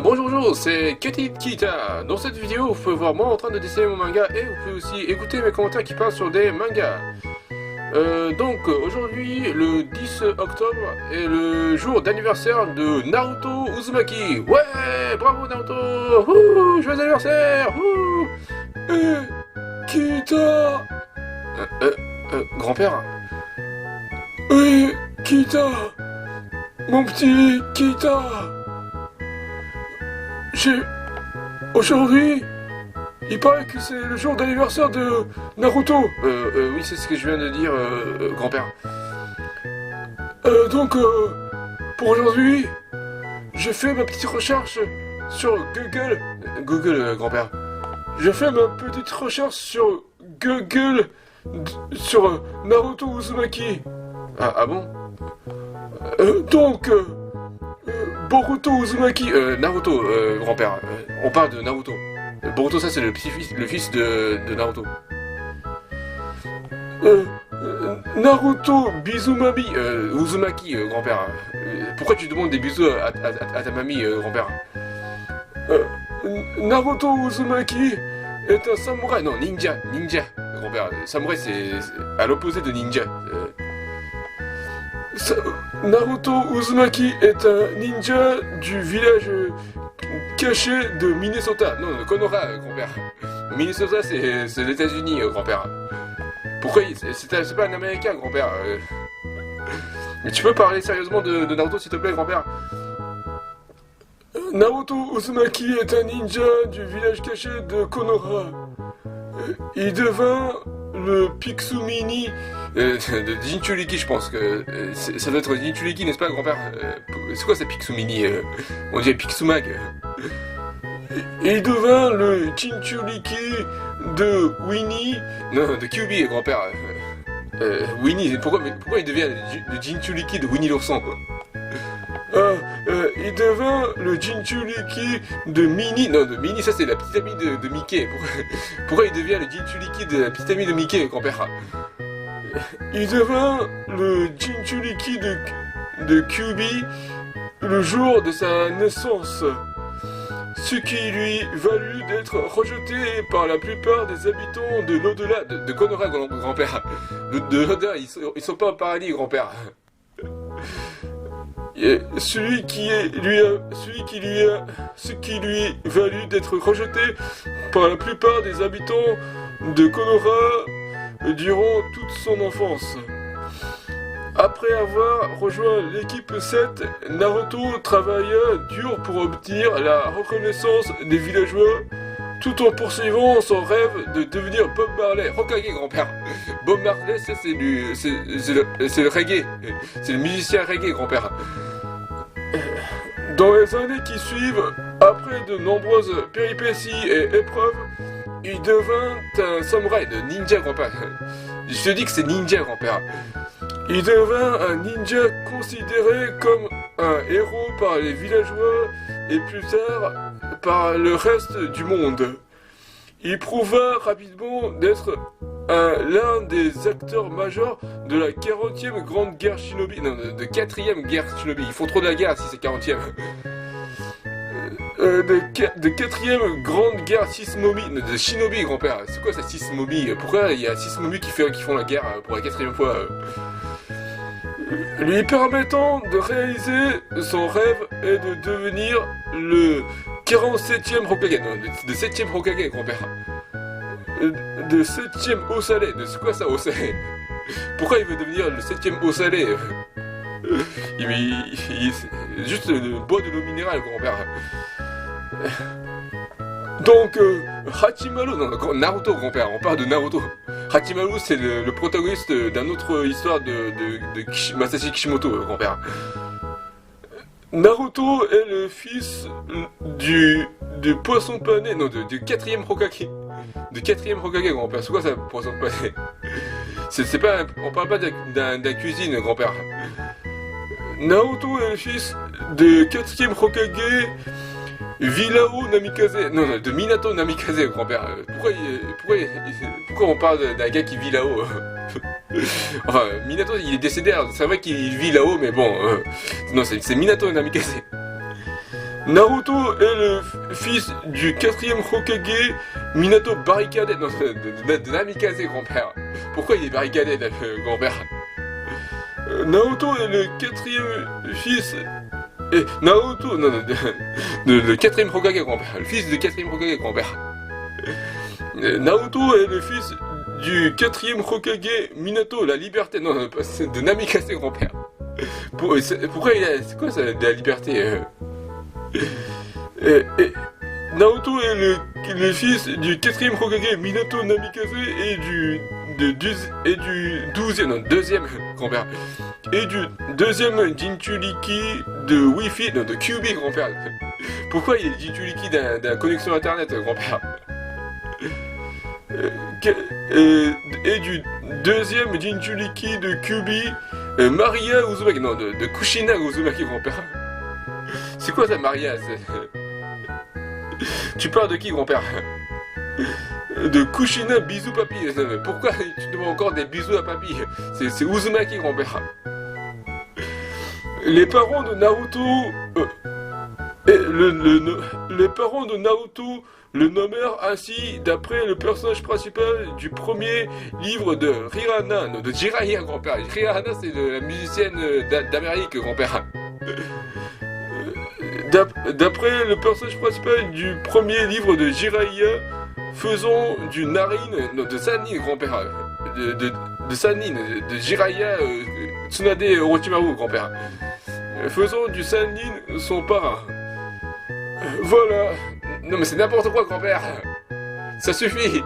Bonjour, bonjour, c'est Keti Kita. Dans cette vidéo, vous pouvez voir moi en train de dessiner mon manga et vous pouvez aussi écouter mes commentaires qui parlent sur des mangas. Aujourd'hui, le 10 octobre est le jour d'anniversaire de Naruto Uzumaki. Ouais, bravo Naruto. Joyeux anniversaire. Kita. Grand-père. Oui, Kita. Mon petit Kita. Aujourd'hui, il paraît que c'est le jour d'anniversaire de Naruto. Oui, c'est ce que je viens de dire, grand-père. Pour aujourd'hui, j'ai fait ma petite recherche sur Google. Google, grand-père. J'ai fait ma petite recherche sur Google sur Naruto Uzumaki. Ah bon? Boruto Uzumaki, Naruto, grand-père, on parle de Naruto. Boruto, ça c'est le fils de Naruto. Naruto Bizumami, Uzumaki, grand-père. Pourquoi tu demandes des bisous à ta mamie, grand-père? Naruto Uzumaki est un samouraï, non, ninja, grand-père. Samouraï c'est à l'opposé de ninja. Naruto Uzumaki est un ninja du village caché de Minnesota. Non, de Konoha, grand-père. Minnesota, c'est les États-Unis, grand-père. Pourquoi c'est pas un Américain, grand-père. Mais tu peux parler sérieusement de Naruto, s'il te plaît, grand-père. Naruto Uzumaki est un ninja du village caché de Konoha. Il devint le Pixumini de Jinchuriki, je pense que ça doit être Jinchuriki, n'est-ce pas, grand-père? C'est quoi ça, Pixumini? On dirait Pixumag. Il devint le Jinchuriki de Winnie, non, de Kyuubi, grand-père. Winnie, pourquoi il devient le Jinchuriki de Winnie l'ourson, quoi? Il devint le Jinchuriki de Minnie. Non, de Minnie, ça c'est la petite amie de Mickey. Pourquoi il devient le Jinchuriki de la petite amie de Mickey, grand-père? Il devint le Jinchuriki de Kyuubi le jour de sa naissance. Ce qui lui valut d'être rejeté par la plupart des habitants de l'au-delà, de Konoha, grand-père. De l'au-delà, ils sont pas au paradis, grand-père. Ce qui lui valut d'être rejeté par la plupart des habitants de Konoha durant toute son enfance. Après avoir rejoint l'équipe 7, Naruto travailla dur pour obtenir la reconnaissance des villageois, tout en poursuivant son rêve de devenir Bob Marley. Hokage, grand-père. Bob Marley, ça c'est le reggae. C'est le musicien reggae, grand-père. Dans les années qui suivent, après de nombreuses péripéties et épreuves, il devint un samouraï de ninja, grand-père. Je te dis que c'est ninja, grand-père. Il devint un ninja considéré comme un héros par les villageois et plus tard par le reste du monde. Il prouva rapidement d'être l'un des acteurs majeurs de la 40e Grande Guerre Shinobi. Non, de 4e Guerre Shinobi. Ils font trop de la guerre si c'est 40e. De 4e Grande Guerre Sismobi. De Shinobi, grand-père. C'est quoi ça, Sismobi? Pourquoi il y a 6 momies qui font la guerre pour la 4e fois? Lui permettant de réaliser son rêve et de devenir le 47e Hokage. Non, de 7e Hokage, grand-père. De 7e Osale. C'est quoi ça, Osale? Pourquoi il veut devenir le 7e Osale? Juste le bois de l'eau minérale, grand-père. Hachimaru, non, Naruto, grand-père, on parle de Naruto. Hachimaru, c'est le protagoniste d'une autre histoire de Masashi Kishimoto, grand-père. Naruto est le fils du poisson pané, non, du 4e Hokage. De 4e Hokage, grand-père. C'est quoi ça, poisson pané? On parle pas d'un cuisine, grand-père. Naruto est le fils de 4e Hokage Vilao Namikaze. Non, de Minato Namikaze, grand-père. Pourquoi on parle d'un gars qui vit là-haut? Enfin, Minato, il est décédé, c'est vrai qu'il vit là-haut, mais bon... non, c'est Minato Namikaze. Naruto est le fils du 4e Hokage, Minato barricadé... Non, de Namikaze, grand-père. Pourquoi il est barricadé, grand-père? Naruto est le 4e fils... Et Naruto... Non, le 4e Hokage, grand-père. Le fils du 4e Hokage, grand-père. Naruto est le fils du 4e Hokage, Minato, la liberté... Non, c'est de Namikaze, grand-père. Pourquoi il a... C'est quoi ça, de la liberté Naruto est le fils du 4e Hokage, Minato Namikaze, et du 12e, non, 2e grand-père. Et du 2e Jinchuriki de Wi-Fi, non, de QB, grand-père. Pourquoi il y a Jinchuriki de la connexion internet, grand-père? Et du 2e Jinchuriki de QB, Maria Uzumaki, non, de Kushina Uzumaki, grand-père. C'est quoi ça, Maria? Tu parles de qui, grand-père? De Kushina bisous papy. Pourquoi tu demandes encore des bisous à papy? C'est Uzumaki, grand-père. Les parents de Naruto... les parents de Naruto le nommèrent ainsi d'après le personnage principal du premier livre de Hirana, non, de Jiraiya, grand-père. Hirana, c'est la musicienne d'Amérique, grand-père. D'après le personnage principal du premier livre de Jiraiya, faisant du Narine, non, de Sannin, grand-père, de Sannin, de Jiraiya Tsunade Orochimaru, grand-père, faisant du Sannin son parrain. Voilà. Non mais c'est n'importe quoi, grand-père. Ça suffit.